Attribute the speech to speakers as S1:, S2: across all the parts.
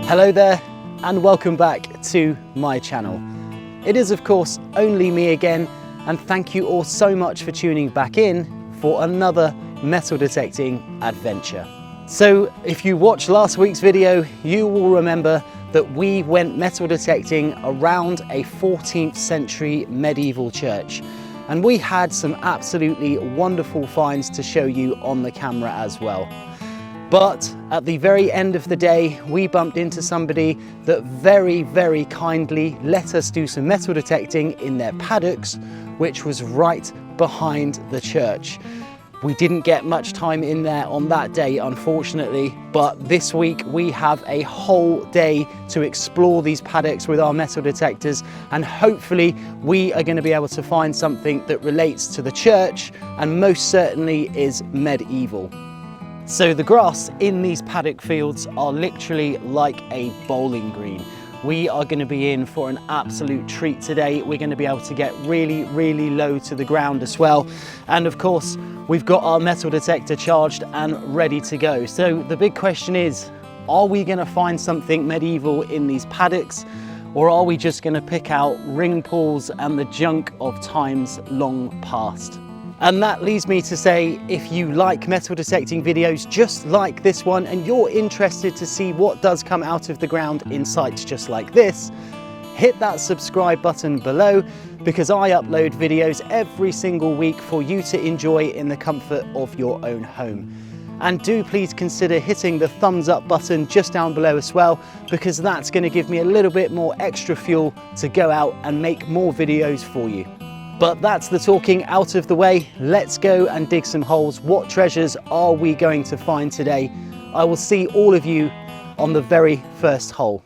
S1: Hello there and welcome back to my channel. It is of course only me again, and thank you all so much for tuning back in for another metal detecting adventure. So if you watched last week's video, you will remember that we went metal detecting around a 14th century medieval church, and we had some absolutely wonderful finds to show you on the camera as well. But at the very end of the day, we bumped into somebody that very kindly let us do some metal detecting in their paddocks, which was right behind the church. We didn't get much time in there on that day, unfortunately, but this week we have a whole day to explore these paddocks with our metal detectors, and hopefully we are going to be able to find something that relates to the church and most certainly is medieval. So the grass in these paddock fields are literally like a bowling green. We are going to be in for an absolute treat today. We're going to be able to get really low to the ground as well. And of course, we've got our metal detector charged and ready to go. So the big question is, are we going to find something medieval in these paddocks? Or are we just going to pick out ring pulls and the junk of times long past? And that leads me to say, if you like metal detecting videos just like this one and you're interested to see what does come out of the ground in sites just like this, hit that subscribe button below, because I upload videos every single week for you to enjoy in the comfort of your own home. And do please consider hitting the thumbs up button just down below as well, because that's going to give me a little bit more extra fuel to go out and make more videos for you. But that's the talking out of the way. Let's go and dig some holes. What treasures are we going to find today? I will see all of you on the very first hole.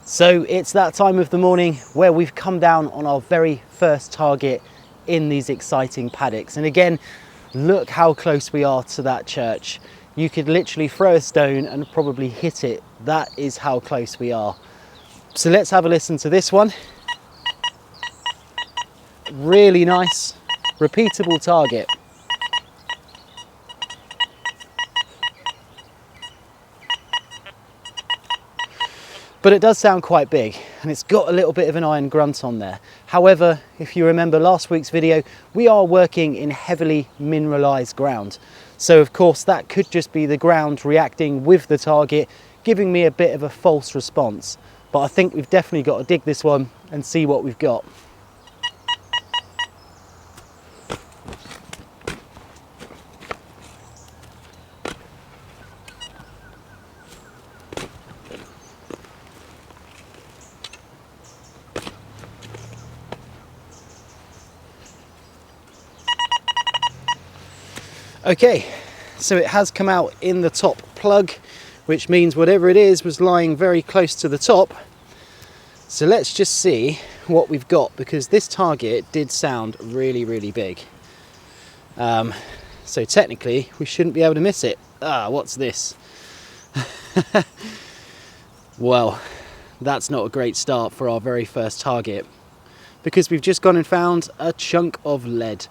S1: So it's that time of the morning where we've come down on our very first target in these exciting paddocks. And again, look how close we are to that church. You could literally throw a stone and probably hit it. That is how close we are. So let's have a listen to this one. Really nice, repeatable target. But it does sound quite big, and it's got a little bit of an iron grunt on there. However, if you remember last week's video, we are working in heavily mineralized ground. So of course that could just be the ground reacting with the target, giving me a bit of a false response. But I think we've definitely got to dig this one and see what we've got. Okay, so it has come out in the top plug, which means whatever it is was lying very close to the top. So let's just see what we've got, because this target did sound really big. So technically we shouldn't be able to miss it. What's this? Well, that's not a great start for our very first target, because we've just gone and found a chunk of lead.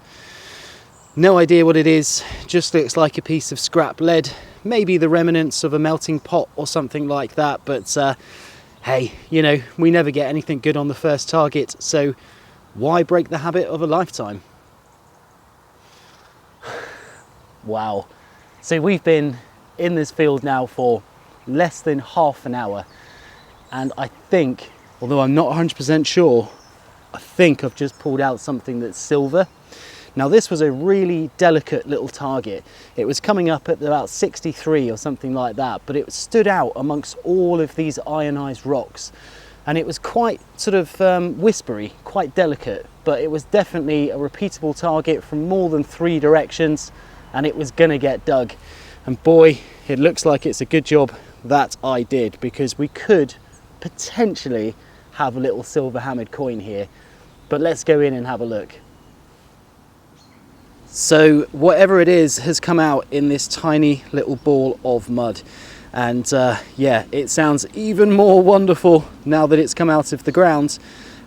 S1: No idea what it is, just looks like a piece of scrap lead, maybe the remnants of a melting pot or something like that, but hey, you know, we never get anything good on the first target, so why break the habit of a lifetime? Wow, so we've been in this field now for less than half an hour, and I think, although I'm not 100% sure, I think I've just pulled out something that's silver. Now this was a really delicate little target. It was coming up at about 63 or something like that, but it stood out amongst all of these ionized rocks, and it was quite sort of whispery, quite delicate, but it was definitely a repeatable target from more than 3 directions, and it was gonna get dug. And boy, it looks like it's a good job that I did, because we could potentially have a little silver hammered coin here. But let's go in and have a look. So whatever it is has come out in this tiny little ball of mud, and yeah, it sounds even more wonderful now that it's come out of the ground.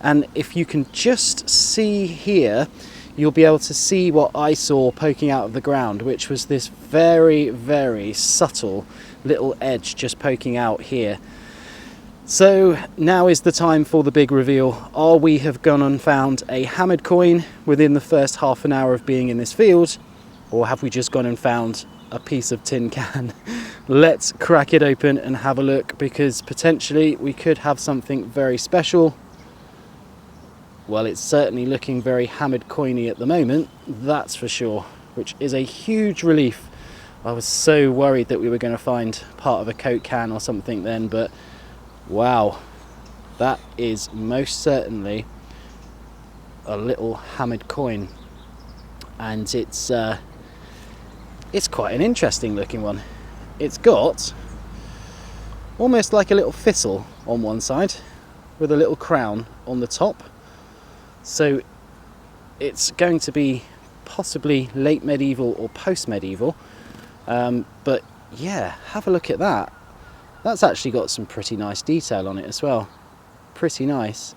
S1: And if you can just see here, you'll be able to see what I saw poking out of the ground, which was this very, very subtle little edge just poking out here. So now is the time for the big reveal. Are we have gone and found a hammered coin within the first half an hour of being in this field, or have we just gone and found a piece of tin can? Let's crack it open and have a look, because potentially we could have something very special. Well, it's certainly looking very hammered coiny at the moment, that's for sure, which is a huge relief. I was so worried that we were going to find part of a Coke can or something then, but wow, that is most certainly a little hammered coin, and it's quite an interesting looking one. It's got almost like a little thistle on one side with a little crown on the top, so it's going to be possibly late medieval or post-medieval, but yeah, have a look at that. That's actually got some pretty nice detail on it as well. Pretty nice.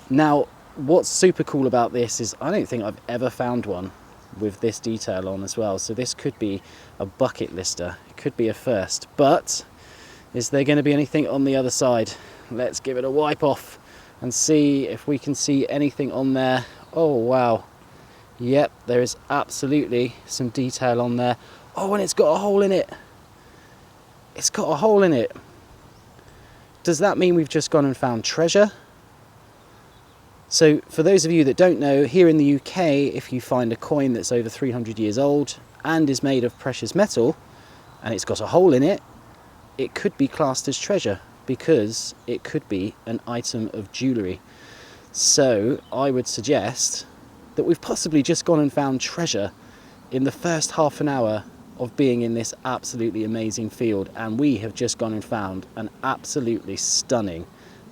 S1: Now, what's super cool about this is I don't think I've ever found one with this detail on as well. So this could be a bucket lister. It could be a first. But is there going to be anything on the other side? Let's give it a wipe off and see if we can see anything on there. Oh, wow. Yep, there is absolutely some detail on there. Oh, and it's got a hole in it. It's got a hole in it. Does that mean we've just gone and found treasure? So for those of you that don't know, here in the UK, if you find a coin that's over 300 years old and is made of precious metal and it's got a hole in it, it could be classed as treasure because it could be an item of jewellery. So I would suggest that we've possibly just gone and found treasure in the first half an hour of being in this absolutely amazing field, and we have just gone and found an absolutely stunning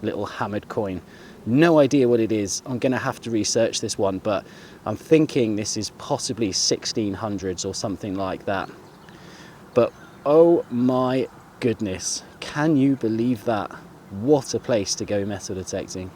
S1: little hammered coin. No idea what it is. I'm going to have to research this one, but I'm thinking this is possibly 1600s or something like that. But oh my goodness, can you believe that? What a place to go metal detecting.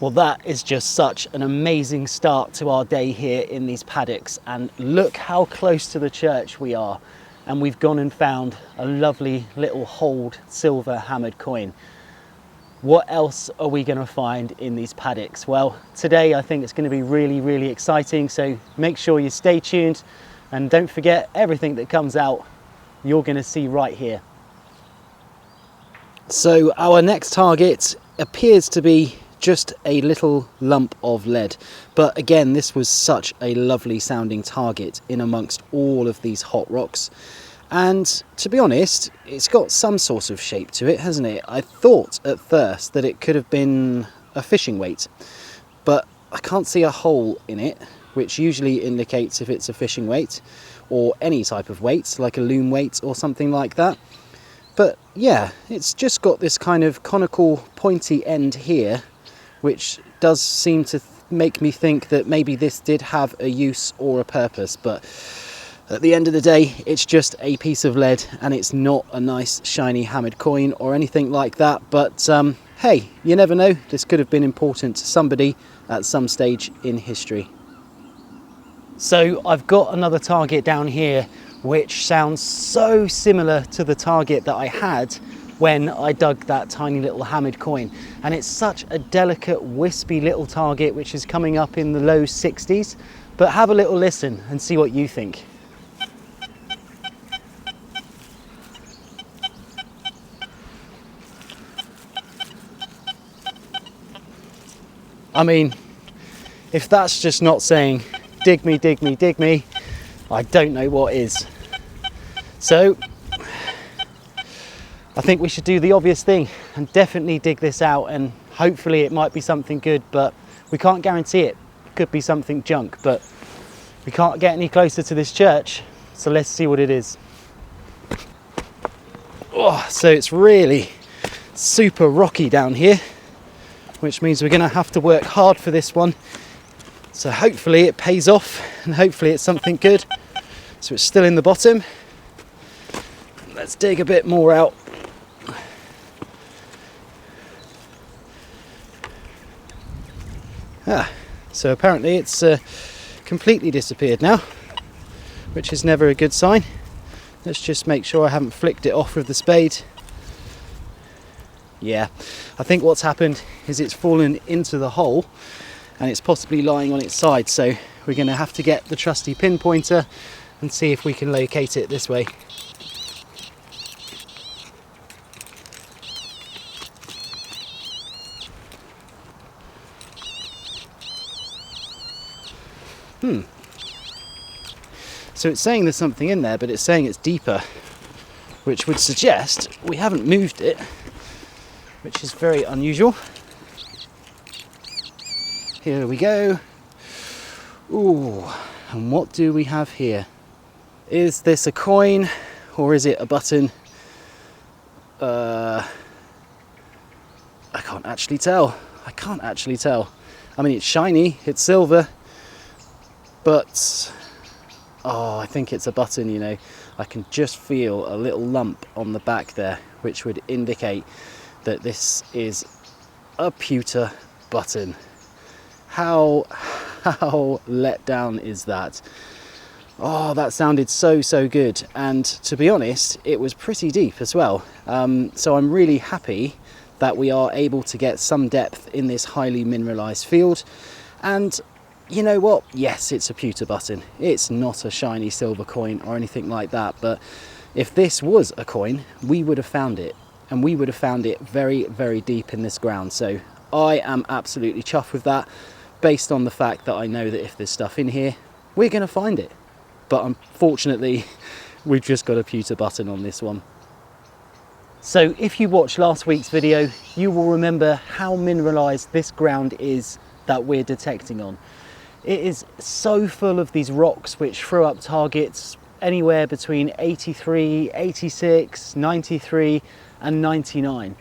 S1: Well, that is just such an amazing start to our day here in these paddocks, and look how close to the church we are, and we've gone and found a lovely little holed silver hammered coin. What else are we going to find in these paddocks? Well, today I think it's going to be really, really exciting, so make sure you stay tuned and don't forget, everything that comes out you're going to see right here. So our next target appears to be just a little lump of lead, but again, this was such a lovely sounding target in amongst all of these hot rocks, and to be honest, it's got some sort of shape to it, hasn't it? I thought at first that it could have been a fishing weight, but I can't see a hole in it, which usually indicates if it's a fishing weight or any type of weight like a loom weight or something like that. But yeah, it's just got this kind of conical pointy end here, which does seem to make me think that maybe this did have a use or a purpose, but at the end of the day, it's just a piece of lead and it's not a nice shiny hammered coin or anything like that. But hey, you never know, this could have been important to somebody at some stage in history. So I've got another target down here which sounds so similar to the target that I had when I dug that tiny little hammered coin, and it's such a delicate wispy little target which is coming up in the low 60s. But have a little listen and see what you think. I mean, if that's just not saying dig me, dig me, dig me, I don't know what is. So I think we should do the obvious thing and definitely dig this out, and hopefully it might be something good, but we can't guarantee it. It could be something junk, but We can't get any closer to this church, so let's see what it is. Oh, so it's really super rocky down here, which means we're going to have to work hard for this one. So hopefully it pays off, and hopefully it's something good. So it's still in the bottom. Let's dig a bit more out. So apparently it's completely disappeared now, which is never a good sign. Let's just make sure I haven't flicked it off with the spade. Yeah, I think what's happened is it's fallen into the hole and it's possibly lying on its side, so we're going to have to get the trusty pinpointer and see if we can locate it this way. So it's saying there's something in there, but it's saying it's deeper, which would suggest we haven't moved it, which is very unusual. Here we go. Ooh, and what do we have here? Is this a coin or is it a button? I can't actually tell. I mean, it's shiny, it's silver, but oh, I think it's a button, you know. I can just feel a little lump on the back there, which would indicate that this is a pewter button. How let down is that? Oh, that sounded so good, and to be honest, it was pretty deep as well. So I'm really happy that we are able to get some depth in this highly mineralized field. And you know what? Yes, it's a pewter button. It's not a shiny silver coin or anything like that, but if this was a coin, we would have found it, and we would have found it very deep in this ground. So I am absolutely chuffed with that, based on the fact that I know that if there's stuff in here, we're going to find it. But unfortunately, we've just got a pewter button on this one. So if you watched last week's video, you will remember how mineralized this ground is that we're detecting on. It is so full of these rocks which throw up targets anywhere between 83, 86, 93 and 99.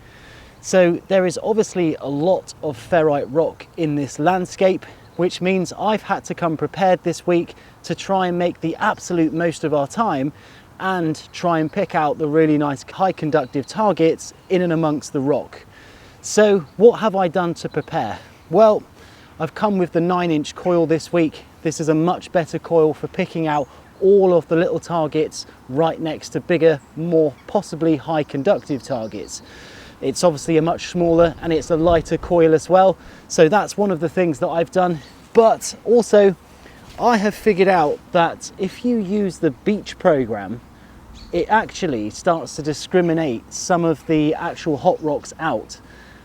S1: So there is obviously a lot of ferrite rock in this landscape, which means I've had to come prepared this week to try and make the absolute most of our time and try and pick out the really nice high conductive targets in and amongst the rock. So what have I done to prepare? Well, I've come with the 9-inch coil this week. This is a much better coil for picking out all of the little targets right next to bigger, more possibly high conductive targets. It's obviously a much smaller and it's a lighter coil as well. So that's one of the things that I've done. But also I have figured out that if you use the beach program, it actually starts to discriminate some of the actual hot rocks out.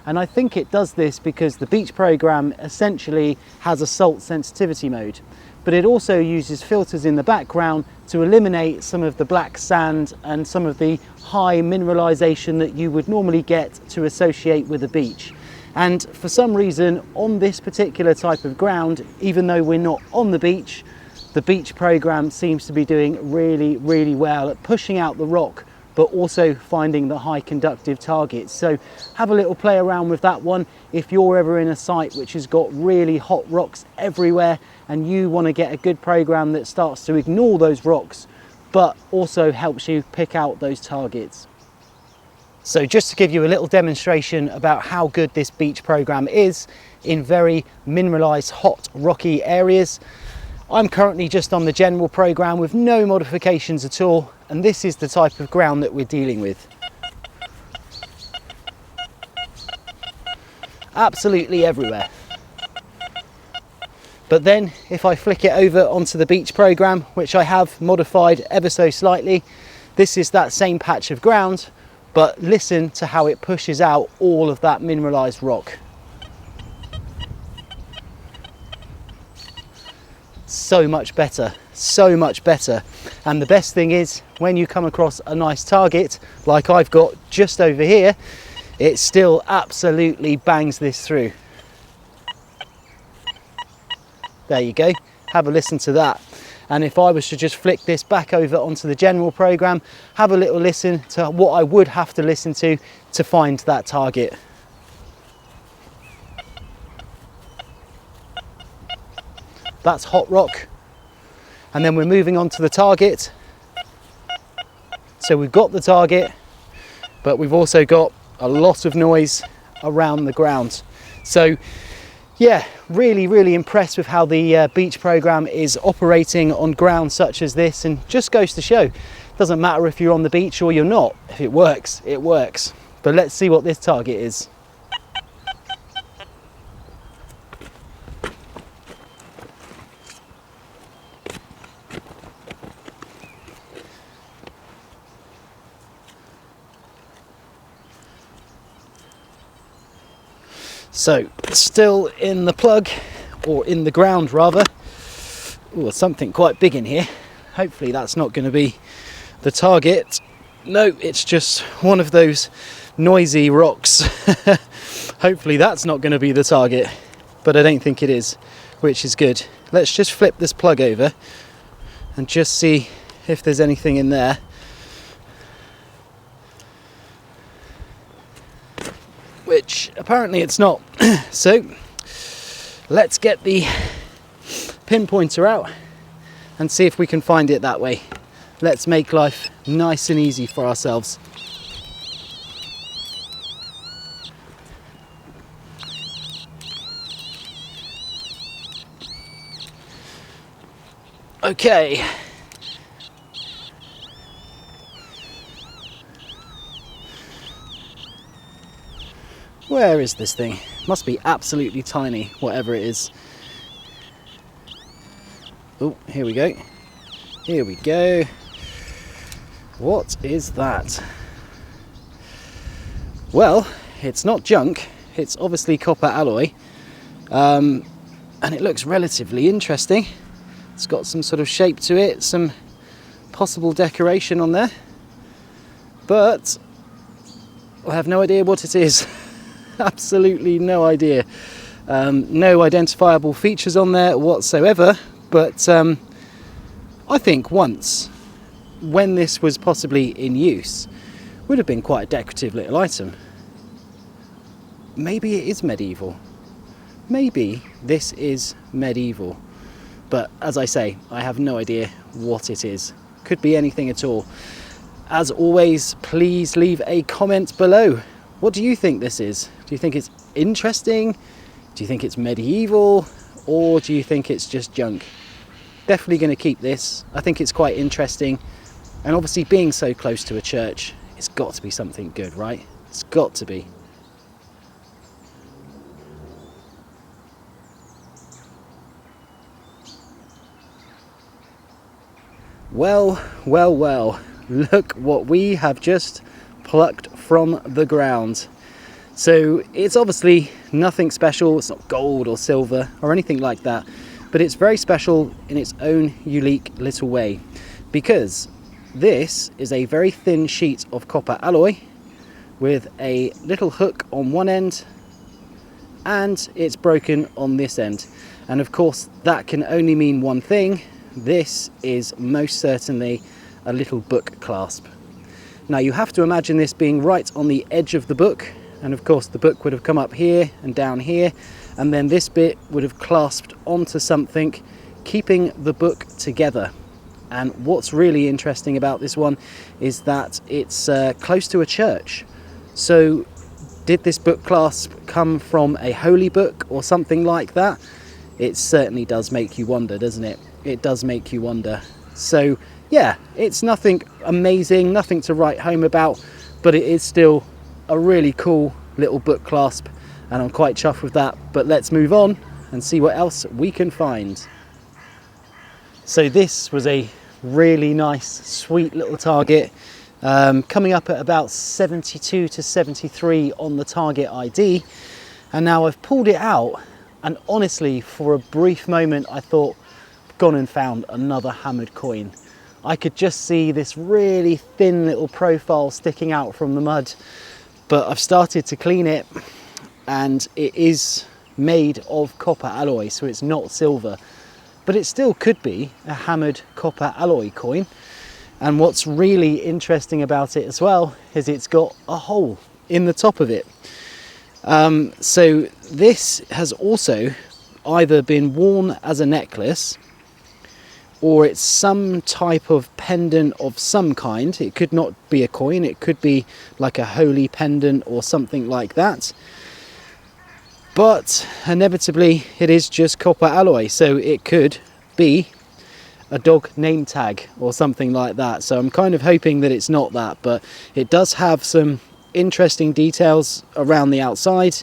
S1: And I think it does this because the beach program essentially has a salt sensitivity mode, but it also uses filters in the background to eliminate some of the black sand and some of the high mineralization that you would normally get to associate with a beach. And for some reason on this particular type of ground, even though we're not on the beach program seems to be doing really well at pushing out the rock, but also finding the high conductive targets. So have a little play around with that one. If you're ever in a site which has got really hot rocks everywhere and you want to get a good program that starts to ignore those rocks, but also helps you pick out those targets. So just to give you a little demonstration about how good this beach program is in very mineralized, hot, rocky areas, I'm currently just on the general program with no modifications at all, and this is the type of ground that we're dealing with. Absolutely everywhere. But then if I flick it over onto the beach program, which I have modified ever so slightly, this is that same patch of ground, but listen to how it pushes out all of that mineralized rock. So much better. And the best thing is, when you come across a nice target like I've got just over here, it still absolutely bangs this through. There you go, have a listen to that. And if I was to just flick this back over onto the general program, have a little listen to what I would have to listen to find that target. That's hot rock. And then we're moving on to the target. So we've got the target, but we've also got a lot of noise around the ground. So yeah, really impressed with how the beach program is operating on ground such as this, and just goes to show, doesn't matter if you're on the beach or you're not, if it works, it works. But let's see what this target is. So, still in the plug, or in the ground rather. Oh, something quite big in here. Hopefully that's not going to be the target. No, it's just one of those noisy rocks. Hopefully that's not going to be the target, but I don't think it is, which is good. Let's just flip this plug over and just see if there's anything in there. Which apparently it's not. So let's get the pinpointer out and see if we can find it that way. Let's make life nice and easy for ourselves. Okay. Where is this thing? Must be absolutely tiny, whatever it is. Oh, here we go. Here we go. What is that? Well, it's not junk. It's obviously copper alloy. And it looks relatively interesting. It's got some sort of shape to it, some possible decoration on there. But I have no idea what it is. Absolutely no idea. No identifiable features on there whatsoever, but I think once, when this was possibly in use, would have been quite a decorative little item. Maybe it is medieval. Maybe this is medieval. But as I say, I have no idea what it is. Could be anything at all. As always, please leave a comment below. What do you think this is? Do you think it's interesting? Do you think it's medieval? Or do you think it's just junk? Definitely going to keep this. I think it's quite interesting. And obviously being so close to a church, it's got to be something good, right? It's got to be. Well, well, well. Look what we have just plucked from the ground. So it's obviously nothing special. It's not gold or silver or anything like that, but it's very special in its own unique little way, because this is a very thin sheet of copper alloy with a little hook on one end, and it's broken on this end. And of course that can only mean one thing. This is most certainly a little book clasp. Now you have to imagine this being right on the edge of the book, and of course the book would have come up here and down here, and then this bit would have clasped onto something, keeping the book together. And what's really interesting about this one is that it's close to a church. So did this book clasp come from a holy book or something like that? It certainly does make you wonder, doesn't it? It does make you wonder. So yeah, it's nothing amazing, nothing to write home about, but it is still a really cool little book clasp, and I'm quite chuffed with that. But let's move on and see what else we can find. So this was a really nice, sweet little target, coming up at about 72 to 73 on the target ID. And now I've pulled it out, and honestly, for a brief moment, I thought, gone and found another hammered coin. I could just see this really thin little profile sticking out from the mud, but I've started to clean it, and it is made of copper alloy, so it's not silver. but it still could be a hammered copper alloy coin. And what's really interesting about it as well is it's got a hole in the top of it. So this has also either been worn as a necklace, or it's some type of pendant of some kind. It could not be a coin, it could be like a holy pendant or something like that. But inevitably it is just copper alloy, so it could be a dog name tag or something like that. So I'm kind of hoping that it's not that, but it does have some interesting details around the outside,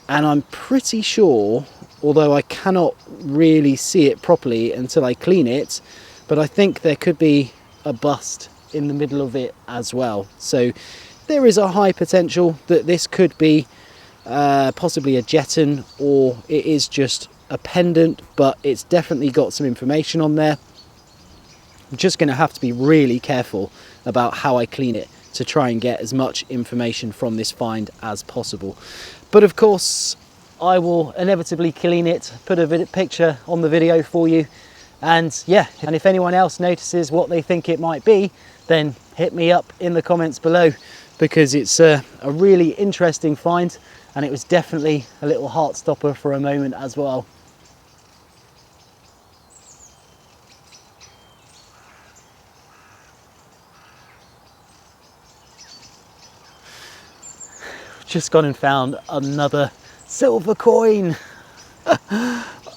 S1: and I'm pretty sure, although I cannot really see it properly until I clean it, but I think there could be a bust in the middle of it as well. So there is a high potential that this could be possibly a jeton, or it is just a pendant, but it's definitely got some information on there. I'm just going to have to be really careful about how I clean it to try and get as much information from this find as possible. But of course I will inevitably clean it, put a picture on the video for you, and yeah, and if anyone else notices what they think it might be, then hit me up in the comments below, because it's a really interesting find, and it was definitely a little heart stopper for a moment as well. Just gone and found another silver coin.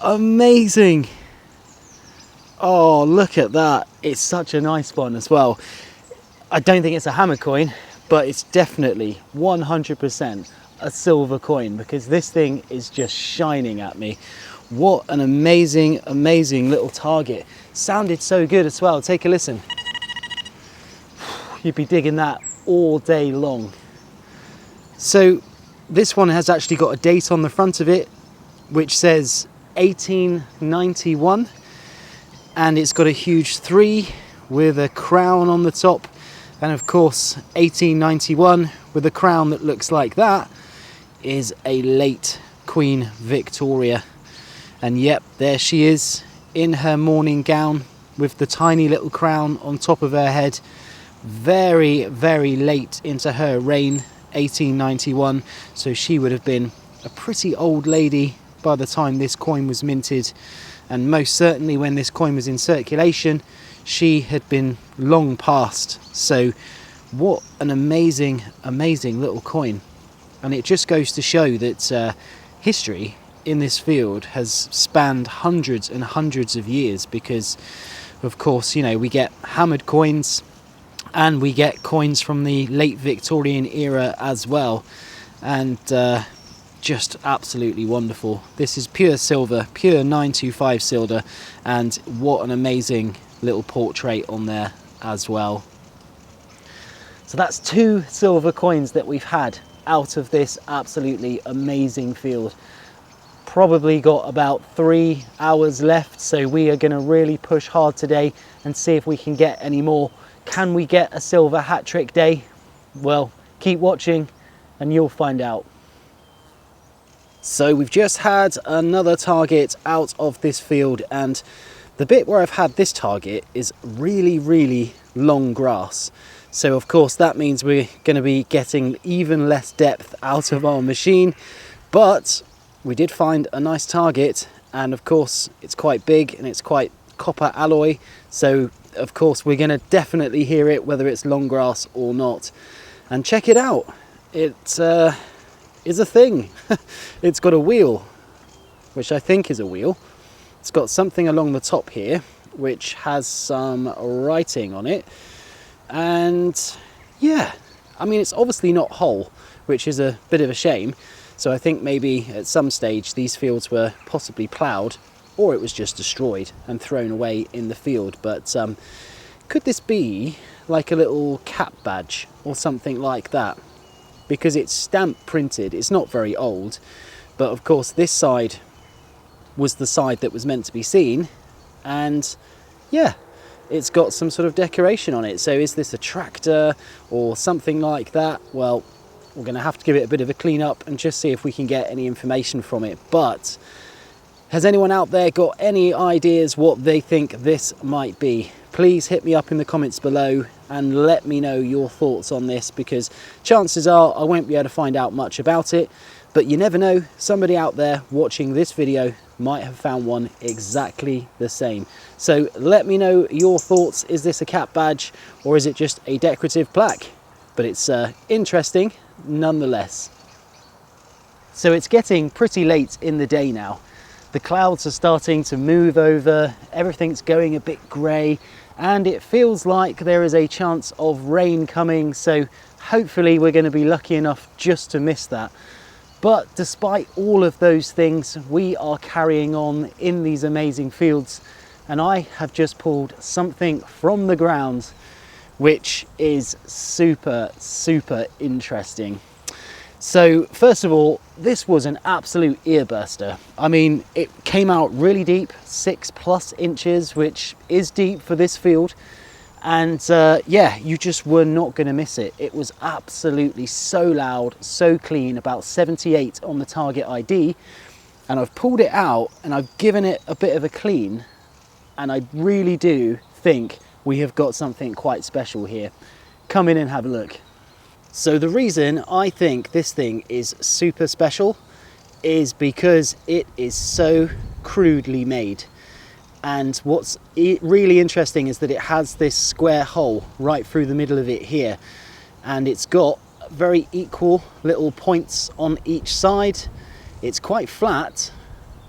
S1: Amazing. Oh, look at that. It's such a nice one as well. I don't think it's a hammer coin, but it's definitely 100% a silver coin, because this thing is just shining at me. What an amazing, amazing little target. Sounded so good as well. Take a listen. You'd be digging that all day long. So this one has actually got a date on the front of it, which says 1891, and it's got a huge 3 with a crown on the top, and of course 1891 with a crown that looks like that is a late Queen Victoria. And yep, there she is in her morning gown with the tiny little crown on top of her head. Very, very late into her reign, 1891, so she would have been a pretty old lady by the time this coin was minted, and most certainly when this coin was in circulation she had been long past. So what an amazing, amazing little coin. And it just goes to show that history in this field has spanned hundreds and hundreds of years, because of course, you know, we get hammered coins and we get coins from the late Victorian era as well, and just absolutely wonderful. This is pure silver, pure 925 silver, and what an amazing little portrait on there as well. So that's 2 silver coins that we've had out of this absolutely amazing field. Probably got about 3 hours left, so we are going to really push hard today and see if we can get any more. Can we get a silver hat trick day? Well, keep watching and you'll find out. So we've just had another target out of this field, and the bit where I've had this target is really, really long grass. So of course that means we're going to be getting even less depth out of our machine, but we did find a nice target, and of course it's quite big and it's quite copper alloy, so of course we're going to definitely hear it whether it's long grass or not. And check it out, it is a thing. It's got a wheel, which I think is a wheel. It's got something along the top here which has some writing on it, and yeah, I mean, it's obviously not whole, which is a bit of a shame. So I think maybe at some stage these fields were possibly ploughed, or it was just destroyed and thrown away in the field. But could this be like a little cap badge or something like that? Because it's stamp printed, it's not very old, but of course this side was the side that was meant to be seen, and yeah, it's got some sort of decoration on it. So is this a tractor or something like that? Well, we're going to have to give it a bit of a clean up and just see if we can get any information from it. But Has anyone out there got any ideas what they think this might be? Please hit me up in the comments below and let me know your thoughts on this, because chances are I won't be able to find out much about it, but you never know, somebody out there watching this video might have found one exactly the same. So let me know your thoughts. Is this a cat badge or is it just a decorative plaque? But it's interesting nonetheless. So it's getting pretty late in the day now. The clouds are starting to move over, everything's going a bit grey, and it feels like there is a chance of rain coming, so hopefully we're going to be lucky enough just to miss that. But despite all of those things, we are carrying on in these amazing fields, and I have just pulled something from the ground which is super interesting. So first of all, this was an absolute earburster. I mean, it came out really deep, 6+ inches, which is deep for this field. And yeah, you just were not going to miss it. It was absolutely so loud, so clean, about 78 on the target ID. And I've pulled it out and I've given it a bit of a clean. And I really do think we have got something quite special here. Come in and have a look. So the reason I think this thing is super special is because it is so crudely made. And what's really interesting is that it has this square hole right through the middle of it here. And it's got very equal little points on each side. It's quite flat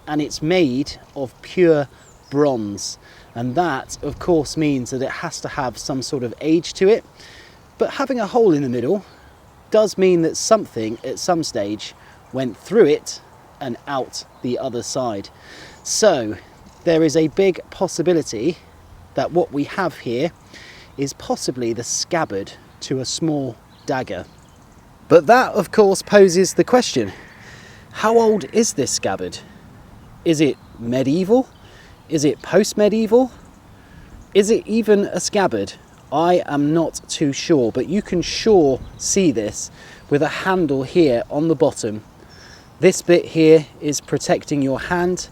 S1: and it's made of pure bronze. And that, of course, means that it has to have some sort of age to it. But having a hole in the middle does mean that something at some stage went through it and out the other side. So there is a big possibility that what we have here is possibly the scabbard to a small dagger. But that, of course, poses the question, how old is this scabbard? Is it medieval? Is it post-medieval? Is it even a scabbard? I am not too sure, but you can sure see this with a handle here on the bottom. This bit here is protecting your hand,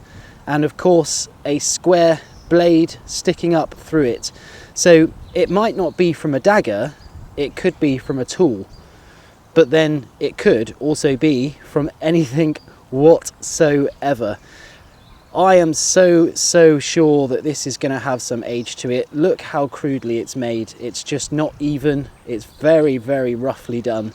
S1: and of course a square blade sticking up through it. So it might not be from a dagger, it could be from a tool, but then it could also be from anything whatsoever. I am so sure that this is going to have some age to it. Look how crudely it's made. It's just not even. It's very roughly done.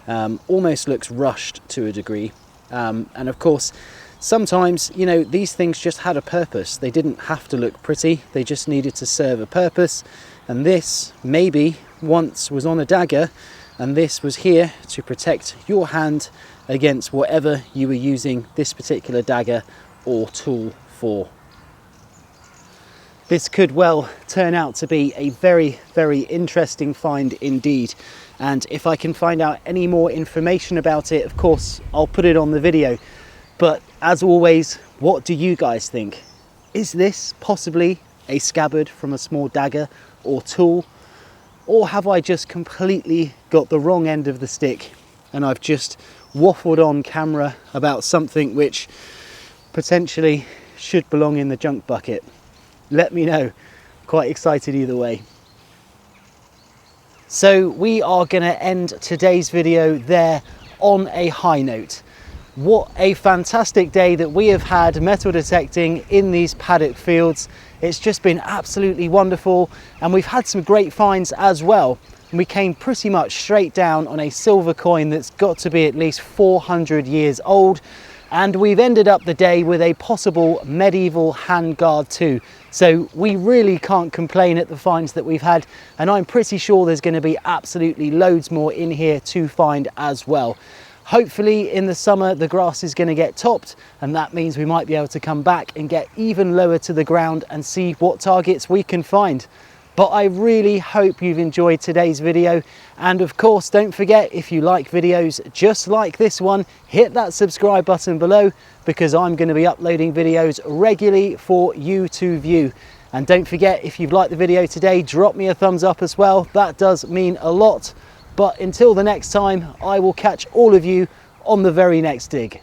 S1: Almost looks rushed to a degree. And of course, sometimes, you know, these things just had a purpose. They didn't have to look pretty. They just needed to serve a purpose. And this maybe once was on a dagger, and this was here to protect your hand against whatever you were using this particular dagger or tool for. This could well turn out to be a very interesting find indeed, and if I can find out any more information about it, of course I'll put it on the video. But as always, what do you guys think? Is this possibly a scabbard from a small dagger or tool, or have I just completely got the wrong end of the stick and I've just waffled on camera about something which potentially should belong in the junk bucket? Let me know. Quite excited either way. So we are going to end today's video there on a high note. What a fantastic day that we have had metal detecting in these paddock fields. It's just been absolutely wonderful, and we've had some great finds as well. And we came pretty much straight down on a silver coin that's got to be at least 400 years old. And we've ended up the day with a possible medieval handguard too. So we really can't complain at the finds that we've had, and I'm pretty sure there's going to be absolutely loads more in here to find as well. Hopefully in the summer the grass is going to get topped, and that means we might be able to come back and get even lower to the ground and see what targets we can find. But I really hope you've enjoyed today's video, and of course don't forget, if you like videos just like this one, hit that subscribe button below, because I'm going to be uploading videos regularly for you to view. And don't forget, if you've liked the video today, drop me a thumbs up as well. That does mean a lot. But until the next time, I will catch all of you on the very next dig.